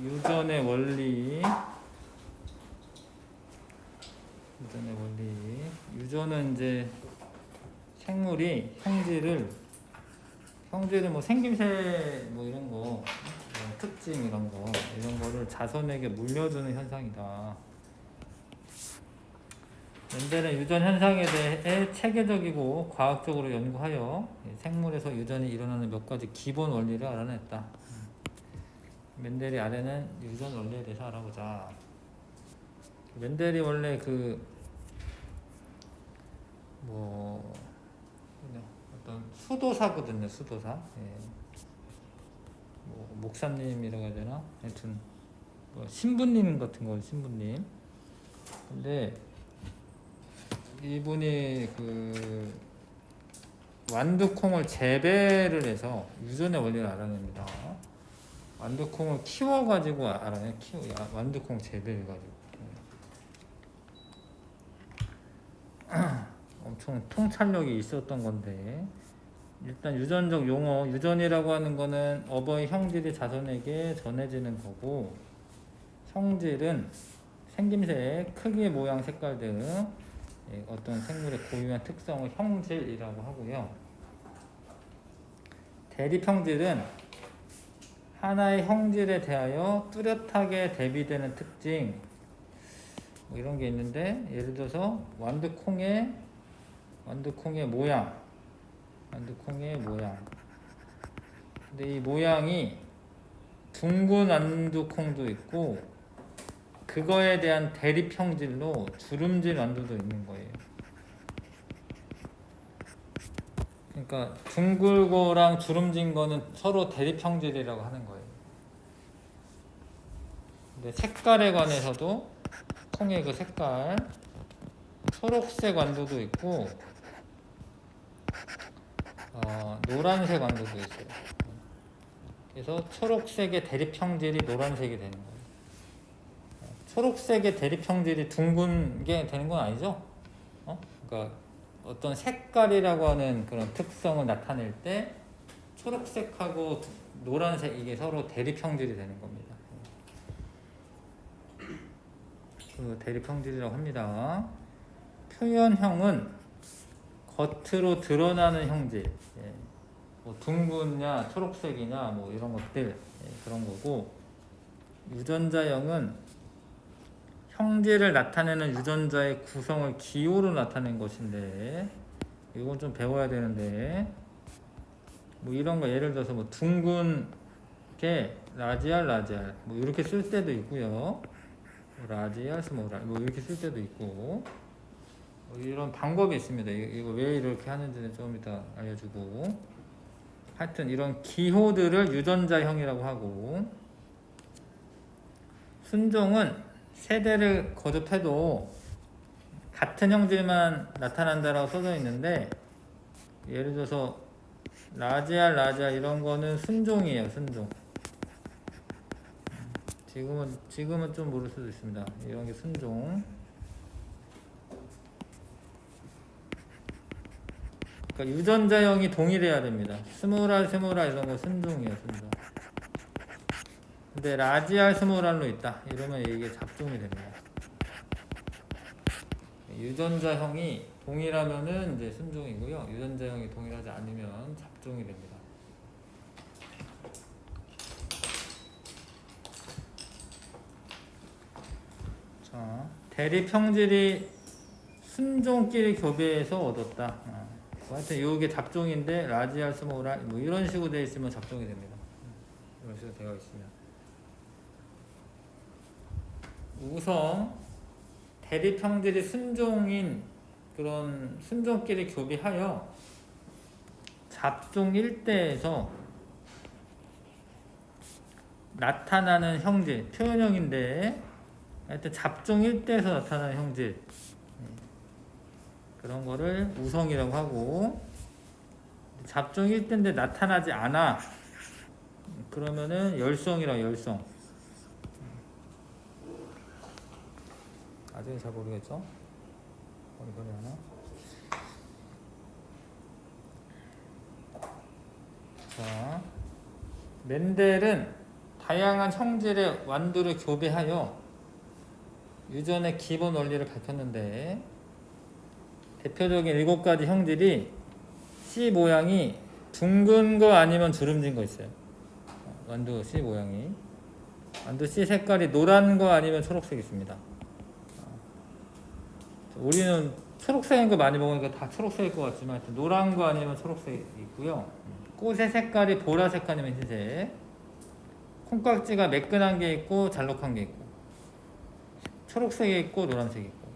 유전의 원리. 유전은 이제 생물이 형질을 뭐 생김새 뭐 이런 거, 뭐 특징 이런 거를 자손에게 물려주는 현상이다. 멘델은 유전 현상에 대해 체계적이고 과학적으로 연구하여 생물에서 유전이 일어나는 몇 가지 기본 원리를 알아냈다. 멘델이 아래는 유전 원리에 대해서 알아보자. 멘델이 원래 어떤 수도사거든요. 수도사. 뭐 목사님이라고 해야 되나? 하여튼 뭐 신부님 같은 거, 신부님. 근데 이분이 완두콩을 재배를 해서 유전의 원리를 알아냅니다. 완두콩을 키워가지고 알아내. 완두콩 재배해가지고. 엄청 통찰력이 있었던 건데, 일단 유전적 용어, 유전이라고 하는 거는 어버이 형질이 자손에게 전해지는 거고, 형질은 생김새, 크기, 모양, 색깔 등 어떤 생물의 고유한 특성을 형질이라고 하고요. 대립형질은 하나의 형질에 대하여 뚜렷하게 대비되는 특징, 뭐 이런 게 있는데, 예를 들어서 완두콩의 모양. 근데 이 모양이 둥근 완두콩도 있고, 그거에 대한 대립 형질로 주름진 완두도 있는 거예요. 그러니까 둥글고랑 주름진 거는 서로 대립 형질이라고 하는 거예요. 근데 색깔에 관해서도 콩의 그 색깔, 초록색 완두도 있고, 노란색 완두도 있어요. 그래서 초록색의 대립 형질이 노란색이 되는 거예요. 초록색의 대립 형질이 둥근 게 되는 건 아니죠? 그러니까 어떤 색깔이라고 하는 그런 특성을 나타낼 때 초록색하고 노란색 이게 서로 대립 형질이 되는 겁니다. 그 대립 형질이라고 합니다. 표현형은 겉으로 드러나는 형질, 뭐 둥근냐 초록색이냐 뭐 이런 것들, 그런 거고, 유전자형은 형질을 나타내는 유전자의 구성을 기호로 나타낸 것인데, 이건 좀 배워야 되는데, 뭐 이런 거 예를 들어서 뭐 둥근 게 라지알 뭐 이렇게 쓸 때도 있고요. 라지알 스모랄 뭐 이렇게 쓸 때도 있고, 뭐 이런 방법이 있습니다. 이거 왜 이렇게 하는지는 좀 이따 알려주고, 하여튼 이런 기호들을 유전자형이라고 하고, 순종은 세대를 거듭해도 같은 형질만 나타난다라고 써져 있는데, 예를 들어서 라지알 이런 거는 순종이에요. 순종. 지금은 좀 모를 수도 있습니다. 이런 게 순종. 그러니까 유전자형이 동일해야 됩니다. 스모랄 이런 거 순종이에요. 순종. 근데 라지알 스모랄로 있다 이러면 이게 잡종이 됩니다. 유전자형이 동일하면은 이제 순종이고요. 유전자형이 동일하지 않으면 잡종이 됩니다. 자, 대립 형질이 순종끼리 교배해서 얻었다. 하여튼 이게 잡종인데 라지알 스모랄 뭐 이런 식으로 되어 있으면 잡종이 됩니다. 이런 식으로 되어 있으면. 우선 대립 형질이 순종인 그런 순종끼리 교배하여 잡종 일대에서 나타나는 형질, 표현형인데 하여튼 잡종 일대에서 나타나는 형질, 그런 거를 우성이라고 하고, 잡종 일대인데 나타나지 않아 그러면은 열성이라고. 열성. 아직은 잘 모르겠죠? 이거를 하나? 자, 멘델은 다양한 형질의 완두를 교배하여 유전의 기본 원리를 밝혔는데 대표적인 7가지 형질이 씨 모양이 둥근 거 아니면 주름진 거 있어요. 완두 씨 모양이. 완두 씨 색깔이 노란 거 아니면 초록색 있습니다. 우리는 초록색인 거 많이 먹으니까 다 초록색일 것 같지만 노란 거 아니면 초록색 있고요. 꽃의 색깔이 보라색 아니면 흰색. 콩깍지가 매끈한 게 있고 잘록한 게 있고 초록색이 있고 노란색이 있고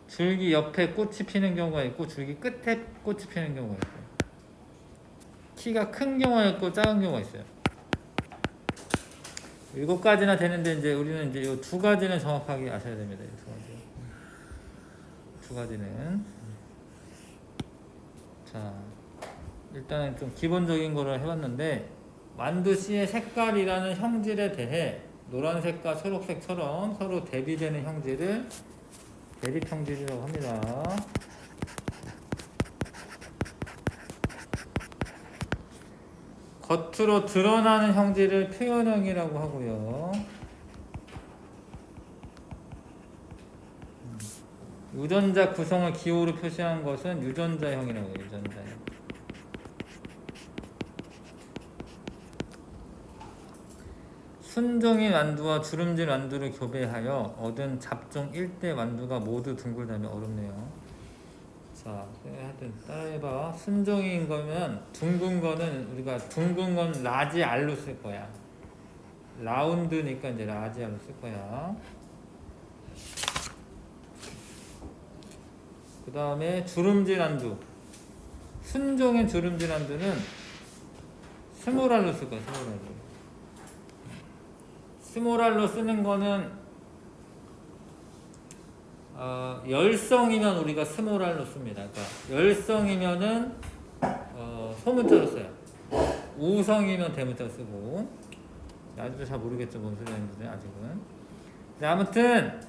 줄기 옆에 꽃이 피는 경우가 있고 줄기 끝에 꽃이 피는 경우가 있고 키가 큰 경우가 있고 작은 경우가 있어요. 7가지나 되는데 이제 우리는 이제 이 2가지는 정확하게 아셔야 됩니다. 이 2가지는. 자, 일단은 좀 기본적인 거를 해봤는데 완두 씨의 색깔이라는 형질에 대해 노란색과 초록색처럼 서로 대비되는 형질을 대립 형질이라고 합니다. 겉으로 드러나는 형질을 표현형이라고 하고요. 유전자 구성을 기호로 표시한 것은 유전자형이라고 해요. 유전자형. 순종인 완두와 주름진 완두를 교배하여 얻은 잡종 1대 완두가 모두 둥글다면 어렵네요. 자, 하여튼 따라해봐. 순종인 거면 둥근 거는 우리가 둥근 건 라지 R로 쓸 거야. 라운드니까 이제 라지 R로 쓸 거야. 그 다음에 주름진 완두. 순종인 주름진 완두는 스몰 R로 쓸 거야. 스몰 R로. 스몰알로 쓰는 거는 열성이면 우리가 스몰알로 씁니다. 그러니까 열성이면은 소문자로 써요. 우성이면 대문자로 쓰고. 아직도 잘 모르겠죠, 뭔 소리 하는지 아직은. 네, 아무튼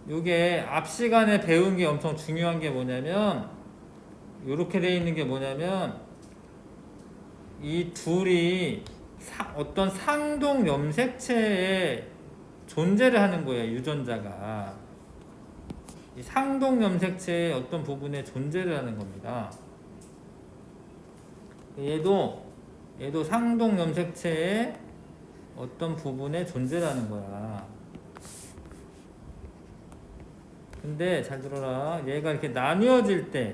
이게 앞 시간에 배운 게 엄청 중요한 게 뭐냐면 이렇게 돼 있는 게 뭐냐면 이 둘이 어떤 상동 염색체의 존재를 하는 거예요. 유전자가 이 상동 염색체의 어떤 부분에 존재를 하는 겁니다. 얘도 상동 염색체의 어떤 부분에 존재를 하는 거야. 근데 잘 들어라. 얘가 이렇게 나뉘어질 때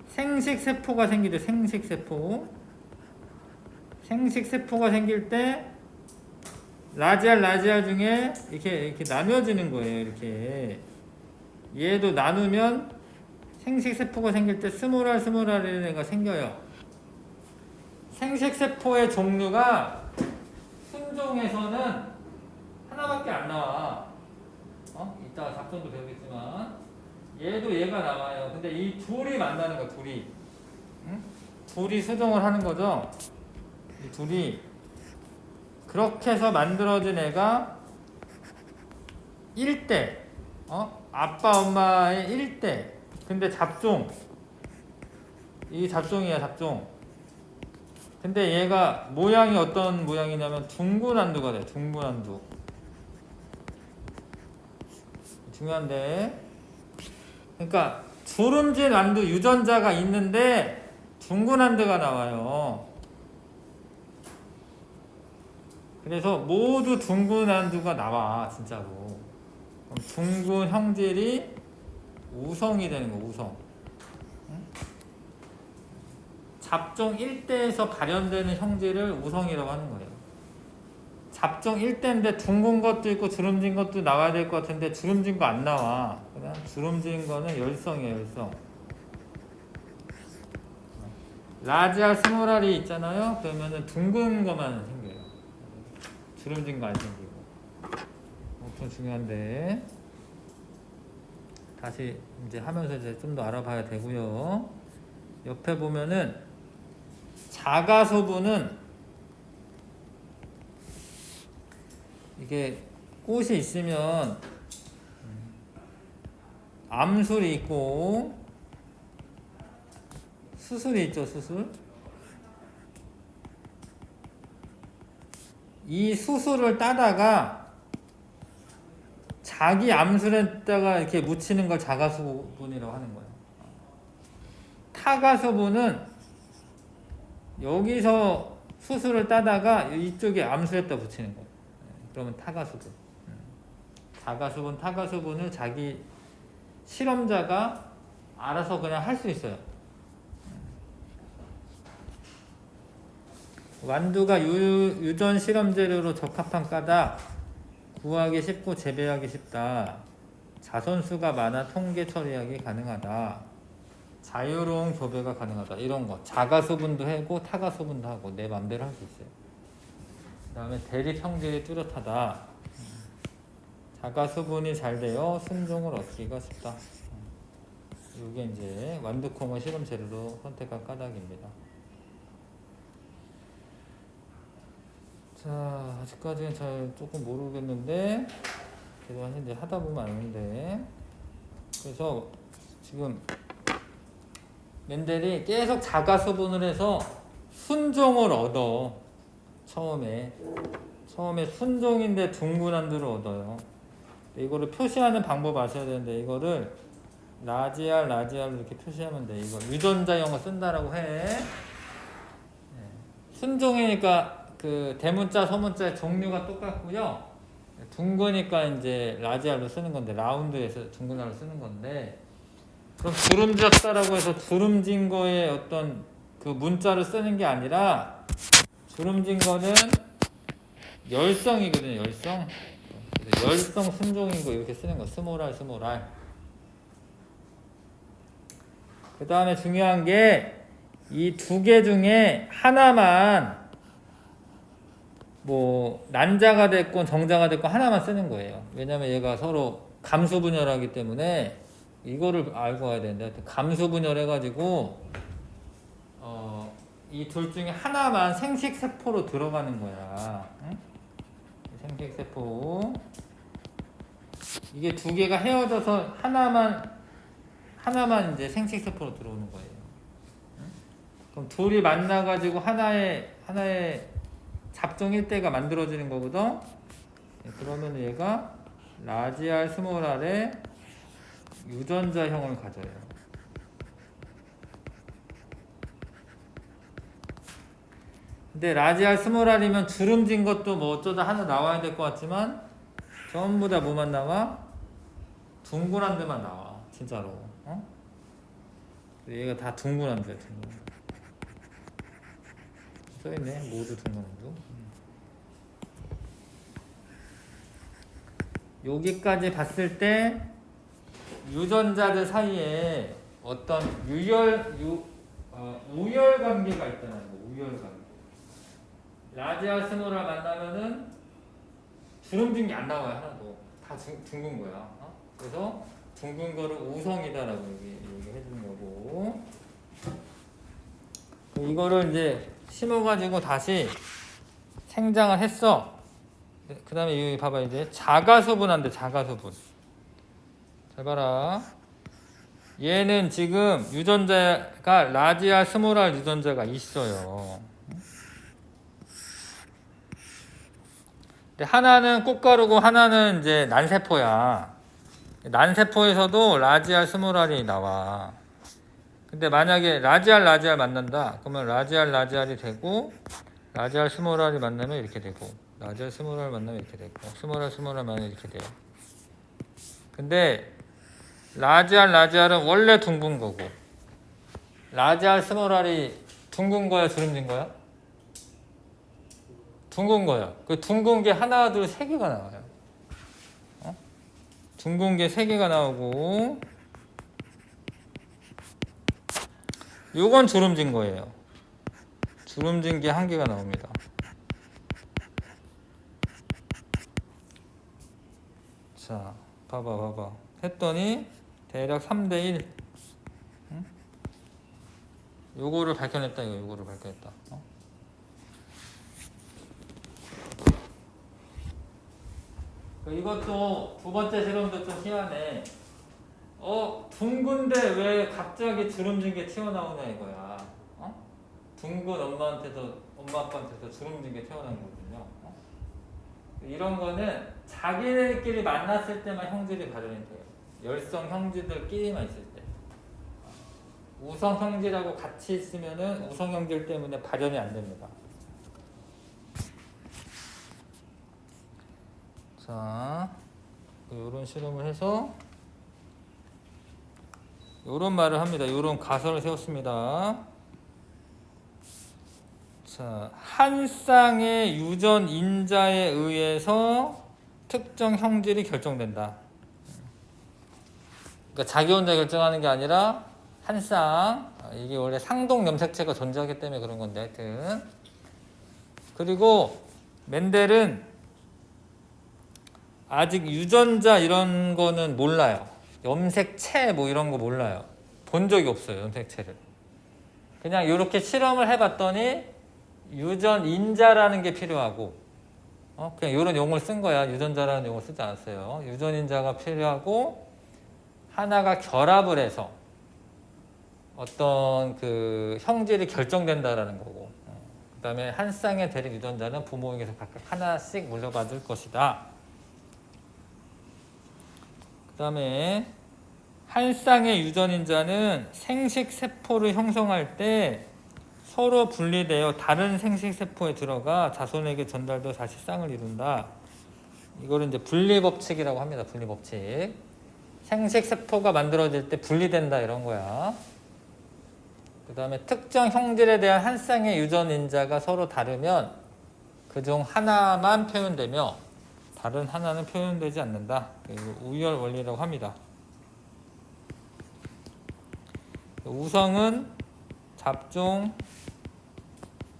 생식세포가 생기죠. 생식세포가 생길 때 라지알 중에 이렇게 나뉘어지는 거예요. 이렇게 얘도 나누면 생식세포가 생길 때 스몰알이라는 애가 생겨요. 생식세포의 종류가 순종에서는 하나밖에 안 나와. 이따가 잡종도 배우겠지만 얘도 얘가 나와요. 근데 이 둘이 만나는 거야. 둘이 수종을 하는 거죠. 이 둘이 그렇게 해서 만들어진 애가 1대 아빠 엄마의 1대. 근데 이 잡종이야. 잡종. 근데 얘가 모양이 어떤 모양이냐면 둥근 완두가 돼. 둥근 완두. 중요한데, 그러니까 주름진 완두 유전자가 있는데 둥근 완두가 나와요. 그래서 모두 둥근 완두가 나와. 진짜로. 그럼 둥근 형질이 우성이 되는 거. 우성. 잡종 1대에서 발현되는 형질을 우성이라고 하는 거예요. 잡종 1대인데 둥근 것도 있고 주름진 것도 나와야 될 것 같은데 주름진 거 안 나와. 그냥 주름진 거는 열성이에요. 열성. 라지알 스몰알이 있잖아요. 그러면은 둥근 것만 생겨요. 주름진 거 안 생기고. 엄청 중요한데 다시 이제 하면서 이제 좀 더 알아봐야 되고요. 옆에 보면은 자가소부는 이게 꽃이 있으면 암술이 있고 수술이 있죠. 수술. 이 수술을 따다가 자기 암술에다가 이렇게 묻히는 걸 자가수분이라고 하는 거예요. 타가수분은 여기서 수술을 따다가 이쪽에 암술에다 붙이는 거예요. 그러면 타가수분. 자가수분, 타가수분을 자기 실험자가 알아서 그냥 할 수 있어요. 완두가 유전 실험 재료로 적합한 까다. 구하기 쉽고 재배하기 쉽다. 자손수가 많아 통계 처리하기 가능하다. 자유로운 교배가 가능하다. 이런 거. 자가수분도 하고 타가수분도 하고 내 맘대로 할 수 있어요. 그 다음에 대립형질이 뚜렷하다. 자가수분이 잘 되어 순종을 얻기가 쉽다. 이게 이제 완두콩을 실험 재료로 선택한 까닭입니다. 자, 아직까지는 잘 조금 모르겠는데 그래도 이제 하다 보면 아는데, 그래서 지금 멘델이 계속 자가수분을 해서 순종을 얻어. 처음에 순종인데 둥근한두를 얻어요. 이거를 표시하는 방법 아셔야 되는데, 이거를 라지알로 이렇게 표시하면 돼. 이거 유전자형을 쓴다라고 해. 순종이니까 그 대문자 소문자의 종류가 똑같고요. 둥그니까 이제 라지알로 쓰는 건데, 라운드에서 둥근알로 쓰는 건데, 그럼 주름졌다라고 해서 주름진 거에 어떤 그 문자를 쓰는 게 아니라, 주름진 거는 열성이거든요. 열성 순종인 거 이렇게 쓰는 거. 스몰알. 그 다음에 중요한 게 이 두 개 중에 하나만, 뭐 난자가 됐건 정자가 됐건 하나만 쓰는 거예요. 왜냐면 얘가 서로 감수분열하기 때문에 이거를 알고 와야 되는데, 감수분열 해가지고 이 둘 중에 하나만 생식세포로 들어가는 거야. 응? 생식세포. 이게 두 개가 헤어져서 하나만 이제 생식세포로 들어오는 거예요. 응? 그럼 둘이 만나가지고 하나의 잡종 일대가 만들어지는 거거든. 그러면 얘가 라지알 스몰알의 유전자형을 가져요. 근데 라지알 스몰알이면 주름진 것도 뭐 어쩌다 하나 나와야 될 것 같지만 전부 다 뭐만 나와? 둥근한 데만 나와. 진짜로. 얘가 다 둥근한 데야. 써있네. 모두 둥근한 데. 여기까지 봤을 때 유전자들 사이에 어떤 우열 관계가 있다는 거. 우열 관계. 라지알 스몰알 만나면은 주름진 게 안 나와요. 하나도. 다 둥근 거야. 그래서 둥근 거를 우성이다라고 얘기해주는 거고, 이거를 이제 심어가지고 다시 생장을 했어. 그 다음에 여기 봐봐. 이제 자가수분한데, 자가수분. 잘 봐라. 얘는 지금 유전자가 라지알 스몰알 유전자가 있어요. 근데 하나는 꽃가루고 하나는 이제 난세포야. 난세포에서도 라지알 스몰알이 나와. 근데 만약에 라지알 만난다. 그러면 라지알이 되고, 라지알 스몰알이 만나면 이렇게 되고, 라지알 스몰알 만나면 이렇게 되고, 스몰알 만나면 이렇게 돼요. 근데 라지알은 원래 둥근 거고, 라지알 스몰알이 둥근 거야, 주름진 거야? 둥근 거야. 그 둥근 게 하나, 둘, 세 개가 나와요. 둥근 게 세 개가 나오고, 요건 주름진 거예요. 주름진 게 한 개가 나옵니다. 자, 봐봐. 했더니 대략 3대1. 응? 요거를 발견했다. 요거를 발견했다. 이것도 두 번째 실험도 좀 희한해. 둥근데 왜 갑자기 주름진 게 튀어나오냐 이거야. 둥근 엄마 아빠한테서 주름진 게 튀어나온 거거든요. 이런 거는 자기들끼리 만났을 때만 형질이 발현이 돼요. 열성 형질들끼리만 있을 때. 우성 형질하고 같이 있으면은 우성 형질 때문에 발현이 안 됩니다. 자, 이런 실험을 해서 이런 말을 합니다. 이런 가설을 세웠습니다. 자, 한 쌍의 유전 인자에 의해서 특정 형질이 결정된다. 그러니까 자기 혼자 결정하는 게 아니라 한 쌍, 이게 원래 상동 염색체가 존재하기 때문에 그런 건데 하여튼. 그리고 멘델은 아직 유전자 이런 거는 몰라요. 염색체 뭐 이런 거 몰라요. 본 적이 없어요, 염색체를. 그냥 이렇게 실험을 해봤더니 유전 인자라는 게 필요하고, 그냥 이런 용어를 쓴 거야. 유전자라는 용어를 쓰지 않았어요. 유전 인자가 필요하고 하나가 결합을 해서 어떤 그 형질이 결정된다라는 거고, 그 다음에 한 쌍의 대립 유전자는 부모에게서 각각 하나씩 물려받을 것이다. 그 다음에 한 쌍의 유전인자는 생식세포를 형성할 때 서로 분리되어 다른 생식세포에 들어가 자손에게 전달되어 다시 쌍을 이룬다. 이거를 이제 분리법칙이라고 합니다. 분리법칙. 생식세포가 만들어질 때 분리된다 이런 거야. 그 다음에 특정 형질에 대한 한 쌍의 유전인자가 서로 다르면 그중 하나만 표현되며 다른 하나는 표현되지 않는다. 우열 원리라고 합니다. 우성은 잡종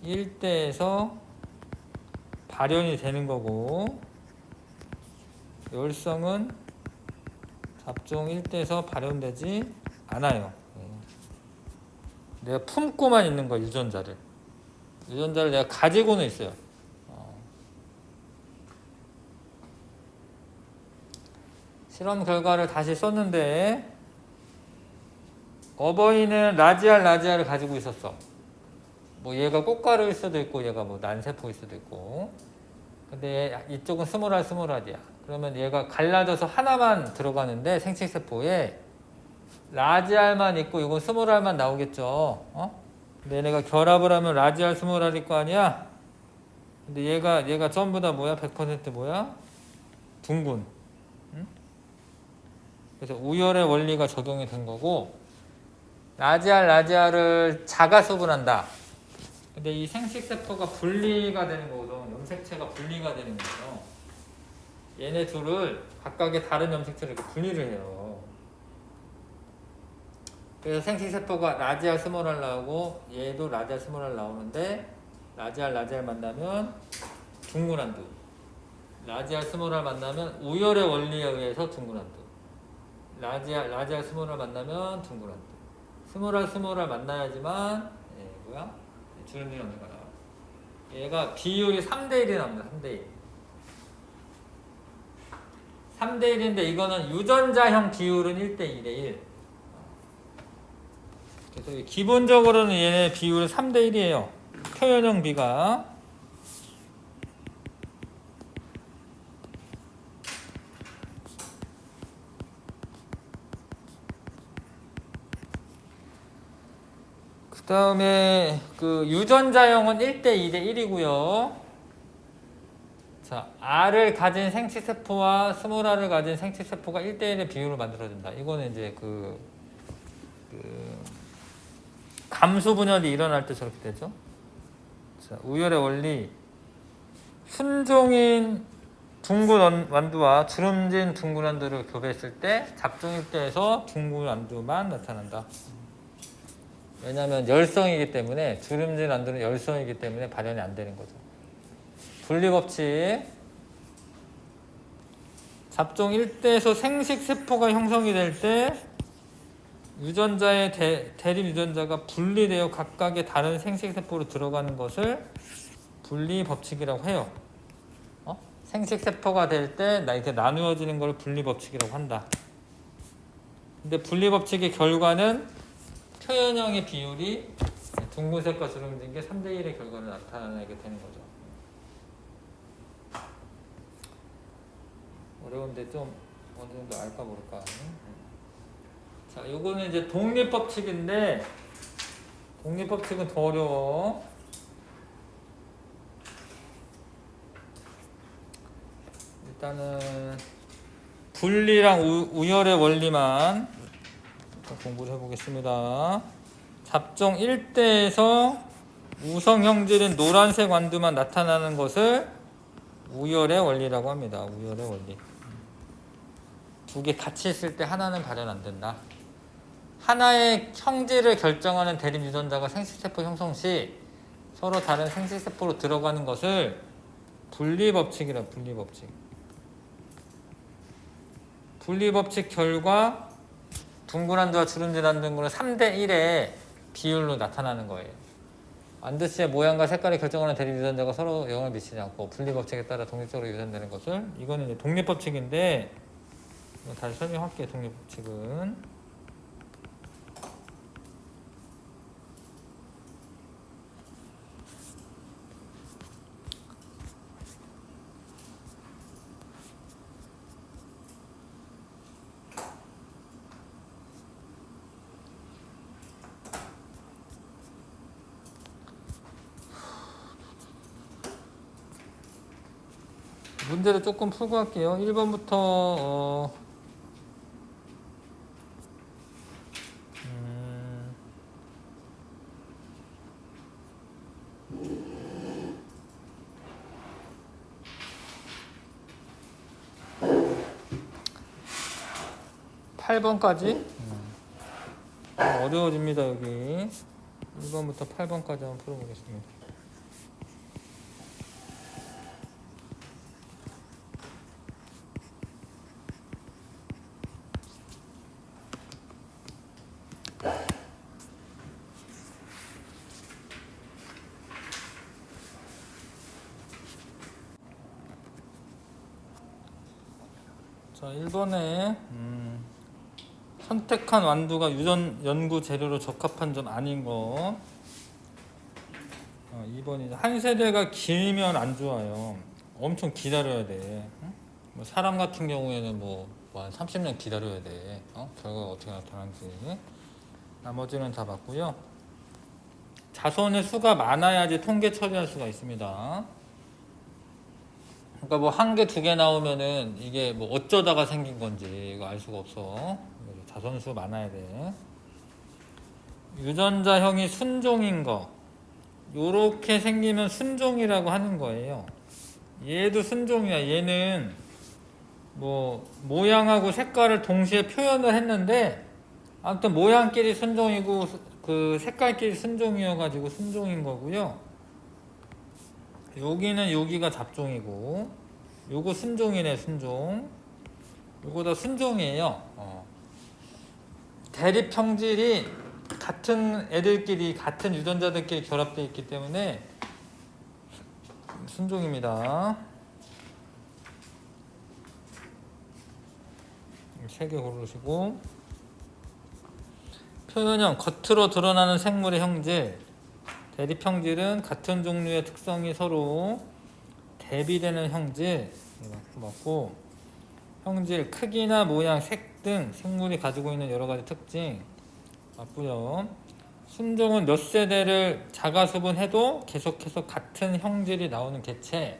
1대에서 발현이 되는 거고, 열성은 잡종 1대에서 발현되지 않아요. 내가 품고만 있는 거야, 유전자를. 유전자를 내가 가지고는 있어요. 실험 결과를 다시 썼는데 어버이는 라지알을 가지고 있었어. 뭐 얘가 꽃가루일 수도 있고 얘가 뭐 난세포일 수도 있고. 근데 이쪽은 스몰알이야. 그러면 얘가 갈라져서 하나만 들어가는데 생식세포에 라지알만 있고 이건 스몰알만 나오겠죠. 근데 얘네가 결합을 하면 라지알 스몰알일 거 아니야. 근데 얘가 전부 다 뭐야? 100% 뭐야? 둥근. 그래서 우열의 원리가 적용이 된 거고, 라지알을 자가수분한다. 근데 이 생식세포가 분리가 되는 거거든. 염색체가 분리가 되는 거죠. 얘네 둘을 각각의 다른 염색체를 이렇게 분리를 해요. 그래서 생식세포가 라지알 스몰알 나오고 얘도 라지알 스몰알 나오는데 라지알 만나면 둥근 한두. 라지알 스몰알 만나면 우열의 원리에 의해서 둥근 한두. 라지알 스몰알 만나면 둥근 한두. 스몰알 만나야지만 주름이 없는 거야. 얘가 비율이 3대1이 나옵니다. 3대1. 3대1인데 이거는 유전자형 비율은 1대1에1. 그래서 기본적으로는 얘네 비율은 3대1이에요. 표현형 비가. 그 다음에 그 유전자형은 1대2대1이고요. 자, R을 가진 생식세포와 스몰R을 가진 생식세포가 1대1의 비율을 만들어준다. 이거는 이제 그 감수 분열이 일어날 때 저렇게 되죠. 자, 우열의 원리. 순종인 둥근 완두와 주름진 둥근 완두를 교배했을 때 잡종일 때에서 둥근 완두만 나타난다. 왜냐하면 열성이기 때문에, 주름진 완두는 열성이기 때문에 발현이 안 되는 거죠. 분리법칙. 잡종 1대에서 생식세포가 형성이 될 때 유전자의 대립 유전자가 분리되어 각각의 다른 생식세포로 들어가는 것을 분리법칙이라고 해요. 생식세포가 될 때 이렇게 나누어지는 걸 분리법칙이라고 한다. 근데 분리법칙의 결과는 표현형의 비율이 둥근색과 주름진 게 3대1의 결과를 나타내게 되는 거죠. 어려운데 좀 어느 정도 알까 모를까. 자, 요거는 이제 독립법칙인데 독립법칙은 더 어려워. 일단은 분리랑 우열의 원리만 공부를 해보겠습니다. 잡종 1대에서 우성 형질인 노란색 완두만 나타나는 것을 우열의 원리라고 합니다. 우열의 원리. 두 개 같이 있을 때 하나는 발현 안 된다. 하나의 형질을 결정하는 대립 유전자가 생식세포 형성 시 서로 다른 생식세포로 들어가는 것을 분리법칙이라. 분리법칙. 분리법칙 결과 둥근 완두와 주름진 완두는 3대1의 비율로 나타나는 거예요. 완두씨의 모양과 색깔이 결정하는 대립 유전자가 서로 영향을 미치지 않고 분리법칙에 따라 독립적으로 유전되는 것을, 이거는 이제 독립법칙인데 다시 설명할게요. 독립법칙은 문제를 조금 풀고 할게요. 1번부터 8번까지 어려워집니다. 여기 1번부터 8번까지 한번 풀어보겠습니다. 자, 1번에 선택한 완두가 유전 연구 재료로 적합한 점 아닌 거. 2번이 한 세대가 길면 안 좋아요. 엄청 기다려야 돼. 뭐 사람 같은 경우에는 한 30년 기다려야 돼. 결과가 어떻게 나타나는지. 나머지는 다 맞고요. 자손의 수가 많아야지 통계 처리할 수가 있습니다. 그러니까 한 개, 두 개 나오면은 이게 어쩌다가 생긴 건지 이거 알 수가 없어. 자손수 많아야 돼. 유전자형이 순종인 거. 요렇게 생기면 순종이라고 하는 거예요. 얘도 순종이야. 얘는 모양하고 색깔을 동시에 표현을 했는데 아무튼 모양끼리 순종이고 그 색깔끼리 순종이어가지고 순종인 거고요. 여기가 잡종이고 요거 순종이네. 순종. 요거 다 순종이에요. 대립 형질이 같은 애들끼리 같은 유전자들끼리 결합되어 있기 때문에 순종입니다. 3개 고르시고, 표현형 겉으로 드러나는 생물의 형질. 대립 형질은 같은 종류의 특성이 서로 대비되는 형질. 맞고, 형질 크기나 모양, 색 등 생물이 가지고 있는 여러 가지 특징. 맞고요. 순종은 몇 세대를 자가수분해도 계속해서 같은 형질이 나오는 개체.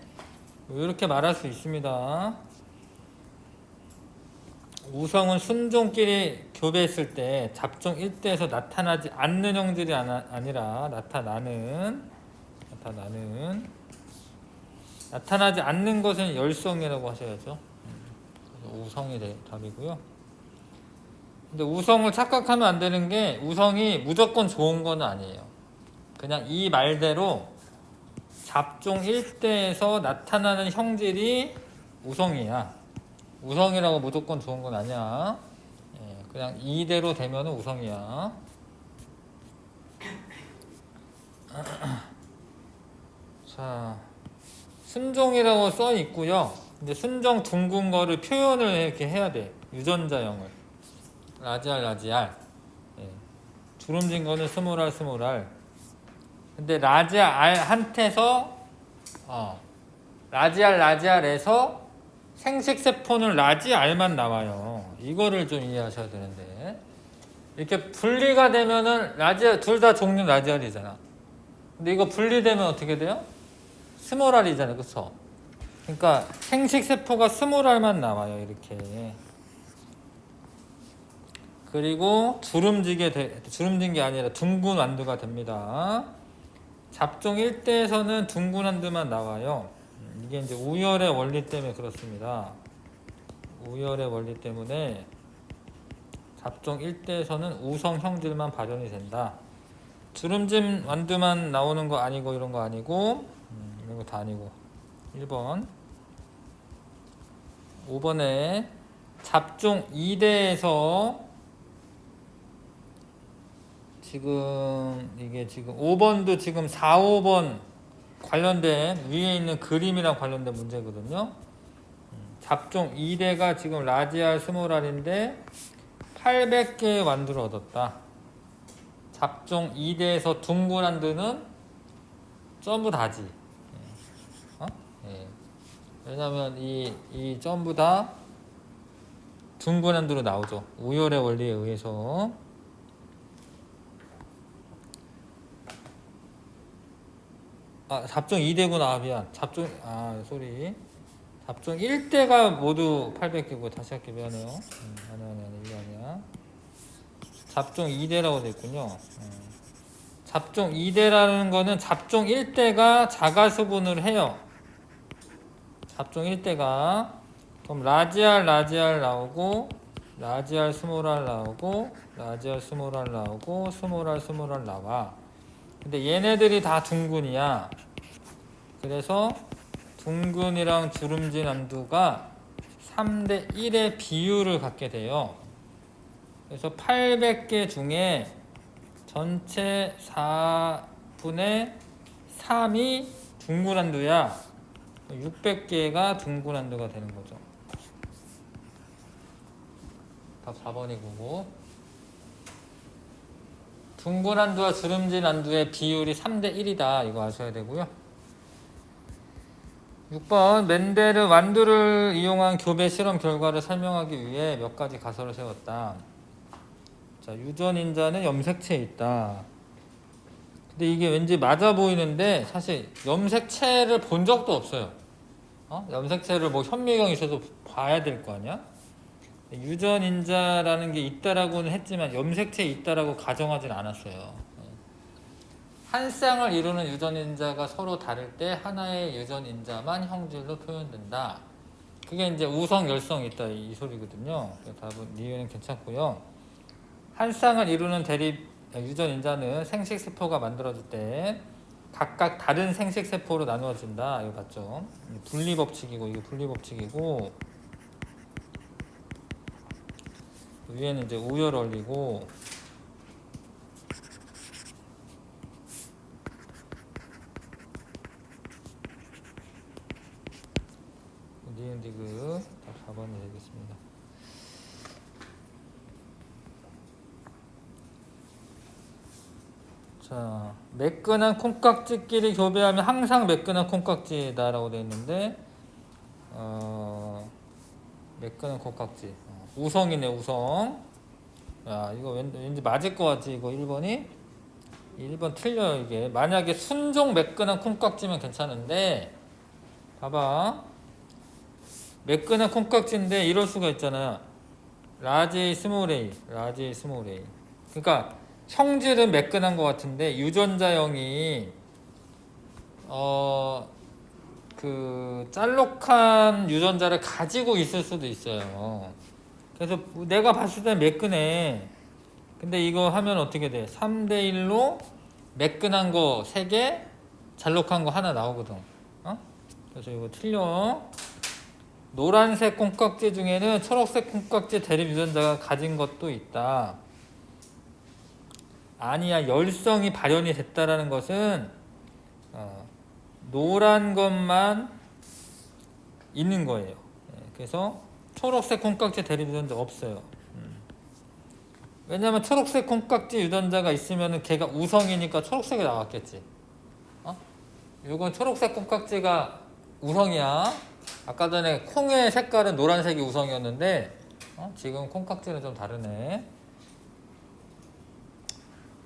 이렇게 말할 수 있습니다. 우성은 순종끼리 교배했을 때 잡종 1대에서 나타나지 않는 형질이 아니라 나타나지 않는 것은 열성이라고 하셔야죠. 우성이 답이고요. 근데 우성을 착각하면 안 되는 게 우성이 무조건 좋은 건 아니에요. 그냥 이 말대로 잡종 1대에서 나타나는 형질이 우성이야. 우성이라고 무조건 좋은 건 아니야. 그냥 이대로 되면 우성이야. 자, 순종이라고 써 있고요. 근데 순종 둥근 거를 표현을 이렇게 해야 돼. 유전자형을. 라지알. 주름진 거는 스몰알. 근데 라지알한테서 라지알에서 생식세포는 라지알만 나와요. 이거를 좀 이해하셔야 되는데 이렇게 분리가 되면은 라지알 둘 다 종류 라지알이잖아. 근데 이거 분리되면 어떻게 돼요? 스몰알이잖아요, 그렇죠? 그러니까 생식세포가 스몰알만 나와요, 이렇게. 그리고 주름진 게 아니라 둥근 완두가 됩니다. 잡종 1대에서는 둥근 완두만 나와요. 이게 이제 우열의 원리 때문에 그렇습니다. 우열의 원리 때문에 잡종 1대에서는 우성 형질만 발현이 된다. 주름진 완두만 나오는 거 아니고 이런 거 아니고 이런 거 다 아니고 1번 5번에 잡종 2대에서 지금 이게 지금 5번도 지금 4, 5번 관련된 위에 있는 그림이랑 관련된 문제거든요. 잡종 2대가 지금 라지알 스몰알인데 800개의 완두를 얻었다. 잡종 2대에서 둥근 완두는 전부 다지. 예. 왜냐면 이 전부 다 둥근 완두로 나오죠. 우열의 원리에 의해서. 잡종 2대구나. 미안. 잡종 1대가 모두 800개고 다시 할게. 미안해요. 아니 이게 아니야. 잡종 2대라고 돼 있군요. 잡종 2대라는 거는 잡종 1대가 자가수분을 해요. 잡종 1대가 그럼 라지알 나오고 라지알 스몰알 나오고 라지알 스몰알 나오고 스몰알 나와. 근데 얘네들이 다 둥근이야. 그래서 둥근이랑 주름진 완두가 3대 1의 비율을 갖게 돼요. 그래서 800개 중에 전체 4분의 3이 둥근 완두야. 600개가 둥근 완두가 되는 거죠. 답 4번이고. 둥근 완두와 주름진 완두의 비율이 3대 1이다. 이거 아셔야 되고요. 6번 멘델은 완두를 이용한 교배 실험 결과를 설명하기 위해 몇 가지 가설을 세웠다. 자, 유전인자는 염색체에 있다. 근데 이게 왠지 맞아 보이는데 사실 염색체를 본 적도 없어요. 염색체를 뭐 현미경이 있어도 봐야 될 거 아니야? 유전인자라는 게 있다라고는 했지만 염색체에 있다라고 가정하진 않았어요. 한 쌍을 이루는 유전인자가 서로 다를 때 하나의 유전인자만 형질로 표현된다. 그게 이제 우성 열성이 있다 이 소리거든요. 답은 이유는 괜찮고요. 한 쌍을 이루는 유전인자는 생식세포가 만들어질 때 각각 다른 생식세포로 나누어진다. 이거 맞죠? 분리법칙이고 이거 분리법칙이고 위에는 이제 우열 원리고 니은디그 답 4번이 되겠습니다. 자, 매끈한 콩깍지끼리 교배하면 항상 매끈한 콩깍지다라고 되어 있는데 매끈한 콩깍지 우성이네 우성. 야 이거 왠지 맞을 것 같지. 이거 1번이 1번 틀려요. 이게 만약에 순종 매끈한 콩깍지면 괜찮은데 봐봐 매끈한 콩깍지인데 이럴 수가 있잖아요. 라지 A 스몰 A 그러니까 형질은 매끈한 것 같은데 유전자형이 그 짤록한 유전자를 가지고 있을 수도 있어요. 그래서 내가 봤을 때 매끈해. 근데 이거 하면 어떻게 돼? 3대 1로 매끈한 거 3개, 잘록한 거 하나 나오거든. 그래서 이거 틀려. 노란색 콩깍지 중에는 초록색 콩깍지 대립 유전자가 가진 것도 있다. 아니야, 열성이 발현이 됐다라는 것은 노란 것만 있는 거예요. 그래서 초록색 콩깍지 대립 유전자 없어요. 왜냐면 초록색 콩깍지 유전자가 있으면 걔가 우성이니까 초록색이 나왔겠지. 이건 초록색 콩깍지가 우성이야. 아까 전에 콩의 색깔은 노란색이 우성이었는데 지금 콩깍지는 좀 다르네.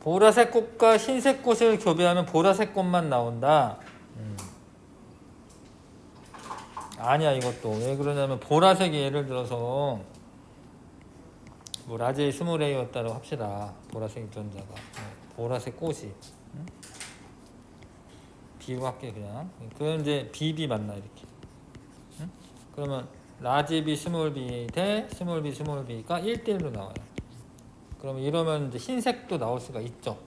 보라색 꽃과 흰색 꽃을 교배하면 보라색 꽃만 나온다. 아니야 이것도. 왜 그러냐면 보라색이 예를 들어서 뭐 라제이 스모레이였다고 합시다. 보라색 유전자가 보라색 꽃이 B로 할게 그냥. 그럼 이제 BB 맞나 이렇게. 그러면 라지 B 스몰 B 대 스몰 B 스몰 B가 1대1로 나와요. 그러면 이러면 이제 흰색도 나올 수가 있죠.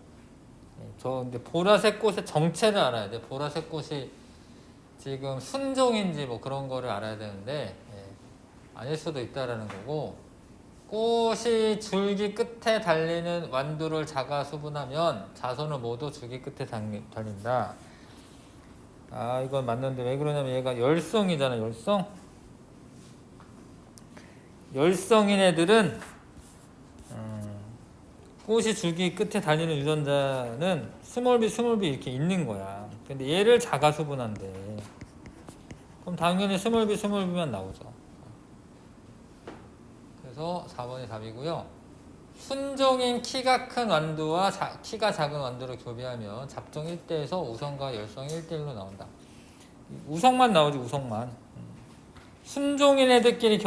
저 근데 보라색 꽃의 정체를 알아야 돼. 보라색 꽃이 지금 순종인지 뭐 그런 거를 알아야 되는데 아닐 수도 있다라는 거고, 꽃이 줄기 끝에 달리는 완두를 자가 수분하면 자손은 모두 줄기 끝에 달린다. 아 이건 맞는데 왜 그러냐면 얘가 열성이잖아. 열성인 애들은 꽃이 줄기 끝에 달리는 유전자는 스몰 b 이렇게 있는 거야. 근데 얘를 자가 수분한대. 그럼 당연히 스몰 b만 나오죠. 그래서 4번이 답이고요. 순종인 키가 큰 완두와 키가 작은 완두를 교배하면 잡종 1대에서 우성과 열성 1대1로 나온다. 우성만 나오지, 우성만. 순종인 애들끼리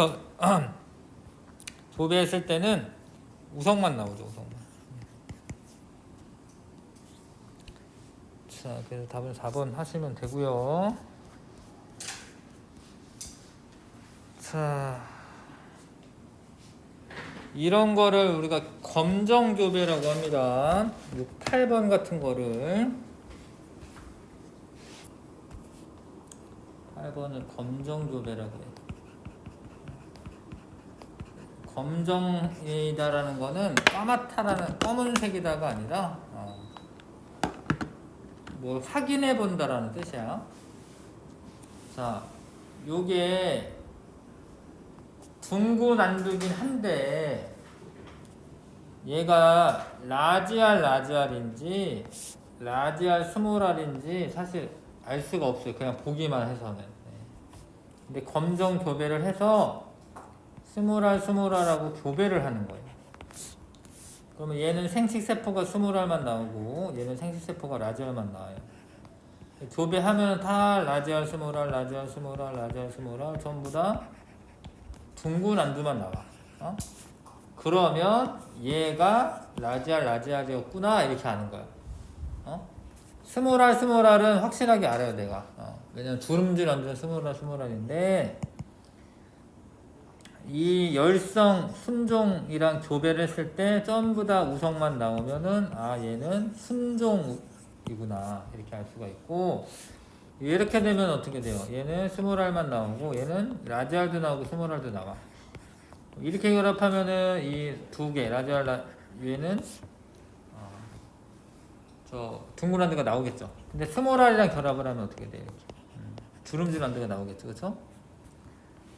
교배했을 때는 우성만 나오죠, 우성만. 자, 그래서 답은 4번 하시면 되고요. 자, 이런 거를 우리가 검정교배라고 합니다. 8번 같은 거를 8번을 검정교배라고 해요. 검정이다라는 거는 까맣다라는 검은색이다가 아니라 뭘 확인해 본다라는 뜻이야. 자, 요게 둥근 안두긴 한데 얘가 라지알인지 라지알 스몰알인지 사실 알 수가 없어요. 그냥 보기만 해서는. 근데 검정 교배를 해서 스몰알하고 교배를 하는 거예요. 그러면 얘는 생식세포가 스몰알만 나오고 얘는 생식세포가 라지알만 나와요. 교배하면 다 라지알 스몰알 전부 다 둥근 안두만 나와. 그러면 얘가 라지알이었구나 이렇게 아는 거야. 스몰알은 확실하게 알아요 내가. 왜냐면 주름질 안두는 스몰알인데 이 열성 순종이랑 교배를 했을 때 전부 다 우성만 나오면은 얘는 순종이구나 이렇게 알 수가 있고, 이렇게 되면 어떻게 돼요? 얘는 스몰알만 나오고 얘는 라지알도 나오고 스몰알도 나와. 이렇게 결합하면은 이 두 개 라지알 얘는 저 둥근 안두가 나오겠죠. 근데 스몰알이랑 결합을 하면 어떻게 돼요? 이렇게 주름질 안두가 나오겠죠, 그렇죠?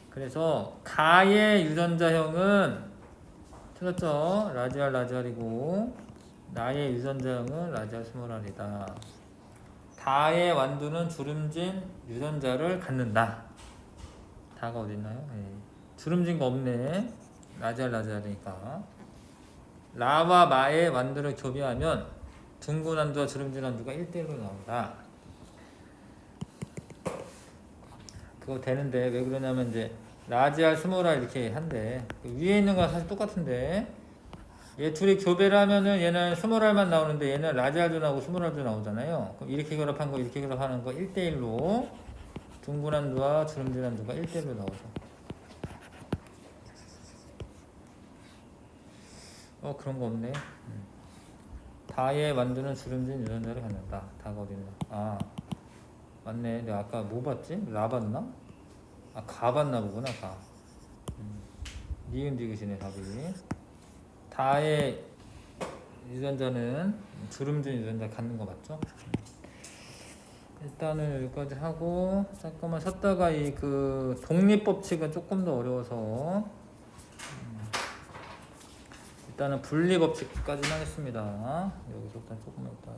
그래서 가의 유전자형은 틀렸죠? 라지알이고 나의 유전자형은 라지알 스몰알이다. 다의 완두는 주름진 유전자를 갖는다. 다가 어딨나요? 주름진 거 없네. 라지알이니까. 라와 마의 완두를 교배하면 둥근 안두와 주름진 안두가 1대1로 나온다. 그거 되는데 왜 그러냐면 이제 라지알 스몰알 이렇게 한대. 위에 있는 건 사실 똑같은데 얘 둘이 교배를 하면은 얘는 스몰알만 나오는데 얘는 라지알도 나오고 스몰알도 나오잖아요. 그럼 이렇게 결합한 거 이렇게 결합하는 거 1대1로 둥근 안두와 주름진 안두가 1대1로 나오죠. 그런 거 없네. 다의 완두는 주름진 유전자를 갖는다. 다가 어딨나? 맞네. 내가 아까 뭐 봤지? 라 봤나? 가 봤나 보구나. 가. 니은 디귿이네 답이. 다의 유전자는 주름진 유전자 갖는 거 맞죠? 일단은 여기까지 하고 잠깐만 쉬었다가 이 그 독립법칙은 조금 더 어려워서 일단은 분리법칙까지 하겠습니다. 여기서 일단 조금 있다.